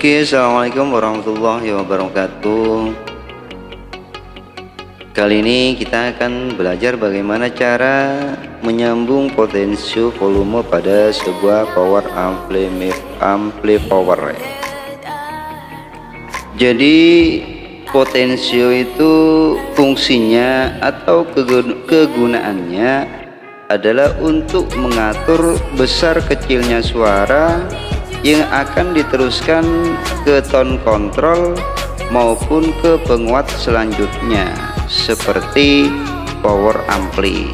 Oke, assalamualaikum warahmatullahi wabarakatuh. Kali ini kita akan belajar bagaimana cara menyambung potensio volume pada sebuah power amplifier. Jadi potensio itu fungsinya atau kegunaannya adalah untuk mengatur besar kecilnya suara yang akan diteruskan ke tone control maupun ke penguat selanjutnya seperti power ampli.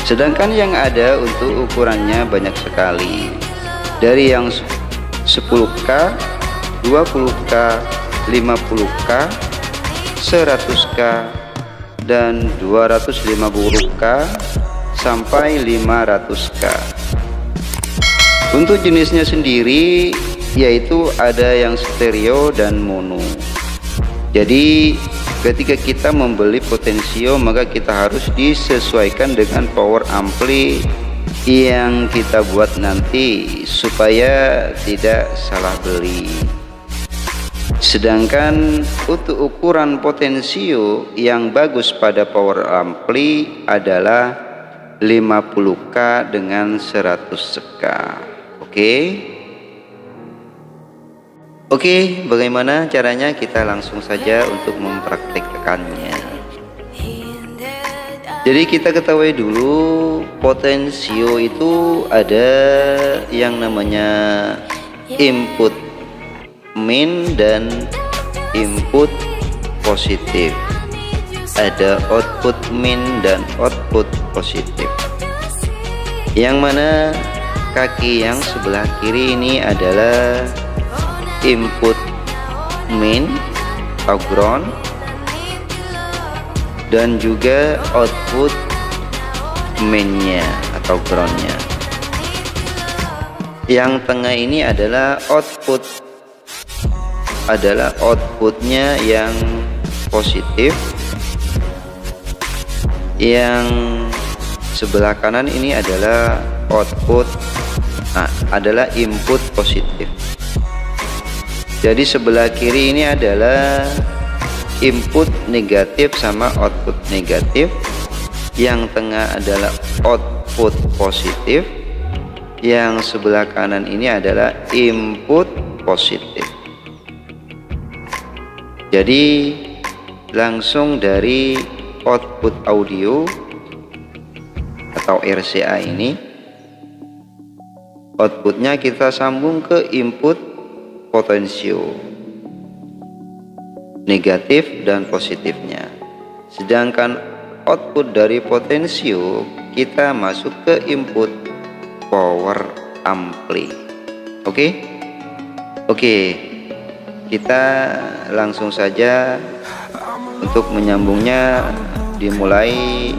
Sedangkan yang ada untuk ukurannya banyak sekali, dari yang 10K, 20K, 50K, 100K, dan 250K sampai 500K. Untuk jenisnya sendiri yaitu ada yang stereo dan mono. Jadi ketika kita membeli potensio maka kita harus disesuaikan dengan power ampli yang kita buat nanti supaya tidak salah beli. Sedangkan untuk ukuran potensio yang bagus pada power ampli adalah 50K dengan 100K. Oke, bagaimana caranya? Kita langsung saja untuk mempraktikkannya. Jadi kita ketahui dulu potensio itu ada yang namanya input min dan input positif. Ada output min dan output positif. Yang mana kaki yang sebelah kiri ini adalah input min atau ground dan juga output minnya atau groundnya. Yang tengah ini adalah outputnya yang positif. Yang sebelah kanan ini adalah adalah input positif. Jadi sebelah kiri ini adalah input negatif sama output negatif. Yang tengah adalah output positif. Yang sebelah kanan ini adalah input positif. Jadi langsung dari output audio atau RCA ini, outputnya kita sambung ke input potensio negatif dan positifnya. Sedangkan output dari potensio kita masuk ke input power ampli. Oke, kita langsung saja untuk menyambungnya. Dimulai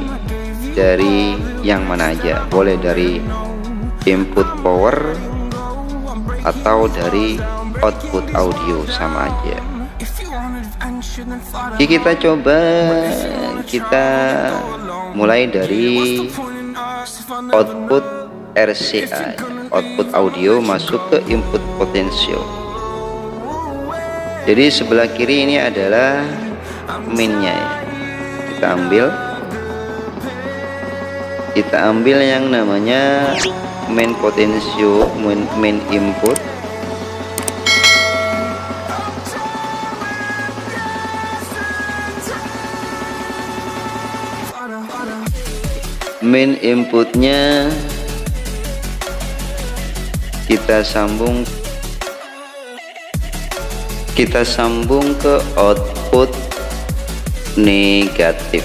dari yang mana aja, boleh dari input power atau dari output audio, sama aja. Jadi kita coba, kita mulai dari output RCA, output audio masuk ke input potensio. Jadi sebelah kiri ini adalah minnya ya. Kita ambil yang namanya main potensio, main input. Main inputnya kita sambung ke output negatif.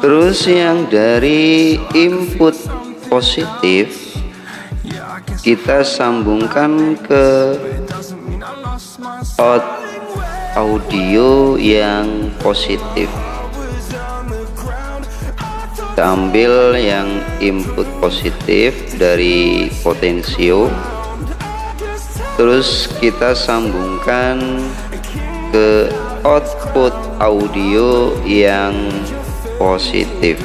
Terus yang dari input positif kita sambungkan ke out audio yang positif. kita ambil yang input positif dari potensio, terus kita sambungkan ke output audio yang positif,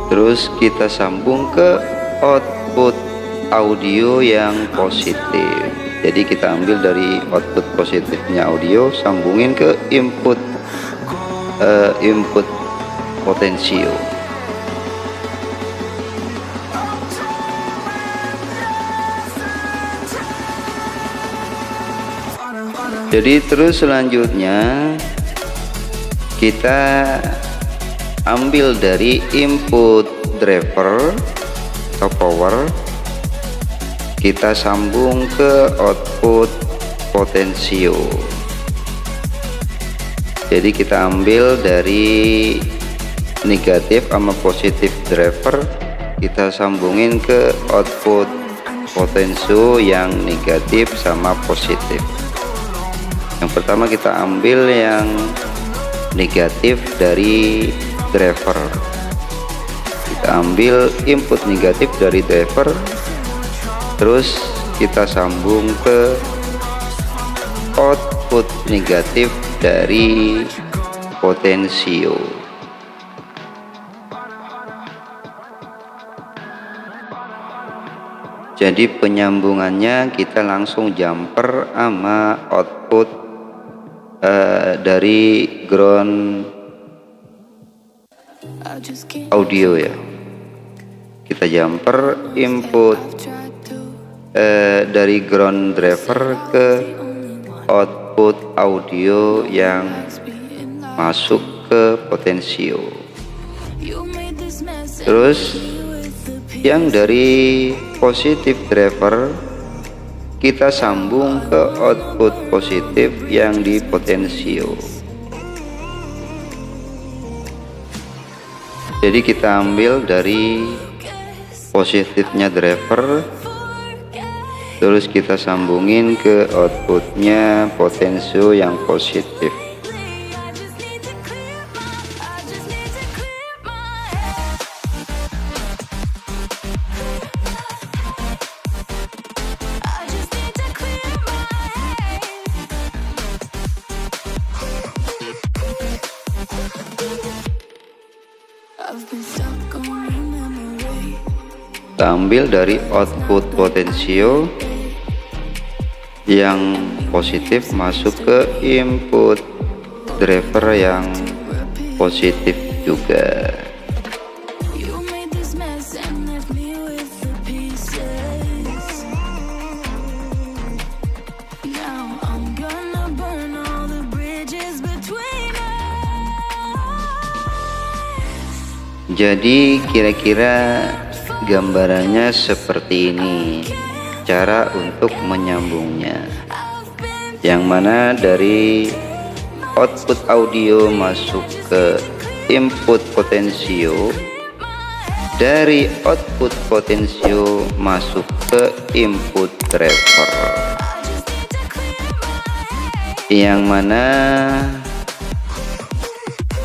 terus kita sambung ke output audio yang positif. Jadi kita ambil dari output positifnya audio, sambungin ke input potensio. Jadi terus selanjutnya kita ambil dari input driver atau power, kita sambung ke output potensio. Jadi kita ambil dari negatif sama positif driver, kita sambungin ke output potensio yang negatif sama positif. Yang pertama kita ambil yang negatif dari driver, kita ambil input negatif dari driver, terus kita sambung ke output negatif dari potensio. Jadi penyambungannya kita langsung jumper sama output dari ground audio ya. Kita jumper input dari ground driver ke output audio yang masuk ke potensio. Terus yang dari positif driver kita sambung ke output positif yang di potensio. Jadi kita ambil dari positifnya driver, terus kita sambungin ke outputnya potensio yang positif. Kita ambil dari output potensio yang positif masuk ke input driver yang positif juga. Jadi kira-kira gambarannya seperti ini cara untuk menyambungnya, yang mana dari output audio masuk ke input potensio, dari output potensio masuk ke input driver, yang mana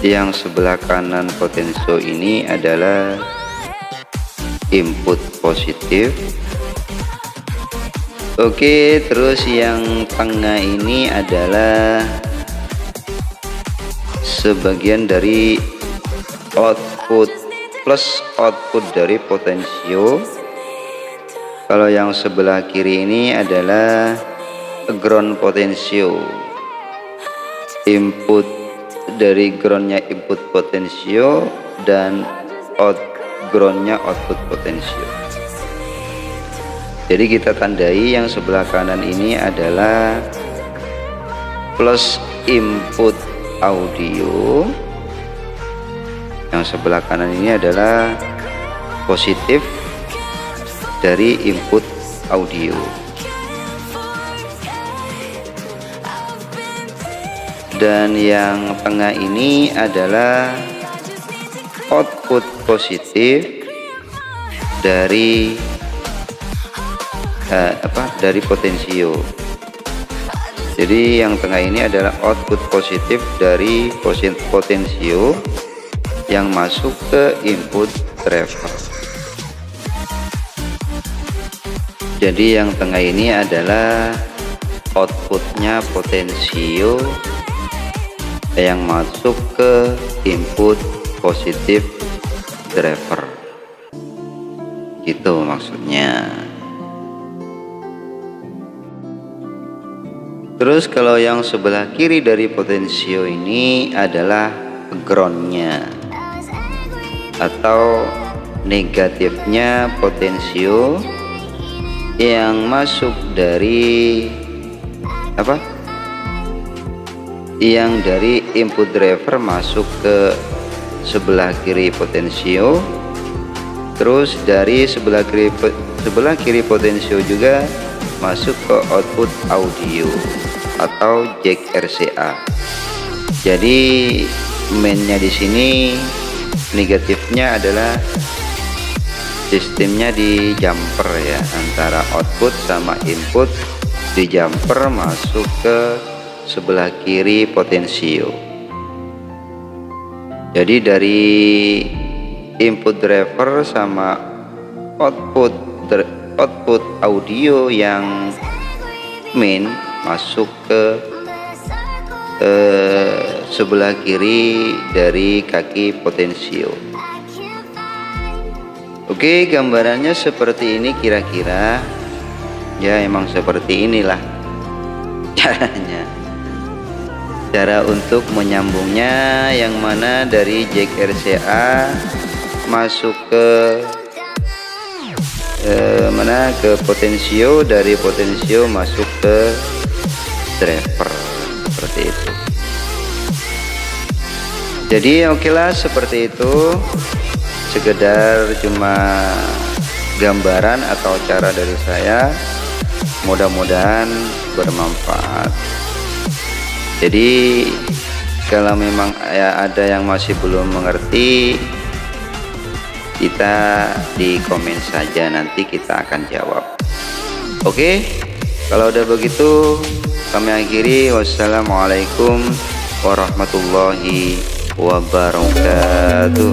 yang sebelah kanan potensio ini adalah input positif. Oke, terus yang tengah ini adalah sebagian dari output plus output dari potensio. Kalau yang sebelah kiri ini adalah ground potensio, input dari groundnya input potensio dan groundnya output potensio. Jadi kita tandai yang sebelah kanan ini adalah plus input audio, yang sebelah kanan ini adalah positif dari input audio. Dan yang tengah ini adalah output positif dari dari potensio. Jadi yang tengah ini adalah output positif dari potensio yang masuk ke input driver. Jadi yang tengah ini adalah outputnya potensio yang masuk ke input positif driver, gitu maksudnya. Terus kalau yang sebelah kiri dari potensio ini adalah groundnya atau negatifnya potensio yang masuk dari apa? Yang dari input driver masuk ke sebelah kiri potensio, terus dari sebelah kiri potensio juga masuk ke output audio atau jack RCA. Jadi mainnya di sini negatifnya adalah sistemnya di jumper ya, antara output sama input di jumper masuk ke sebelah kiri potensio. Jadi dari input driver sama output audio yang main masuk ke sebelah kiri dari kaki potensio. Oke, gambarannya seperti ini kira-kira ya, emang seperti inilah caranya. Cara untuk menyambungnya, yang mana dari jack RCA masuk ke ke potensio, dari potensio masuk ke driver, seperti itu. Jadi oke lah, seperti itu, sekedar cuma gambaran atau cara dari saya, mudah-mudahan bermanfaat. Jadi kalau memang ya ada yang masih belum mengerti, kita di komen saja, nanti kita akan jawab. Oke, kalau udah begitu kami akhiri. Wassalamualaikum warahmatullahi wabarakatuh.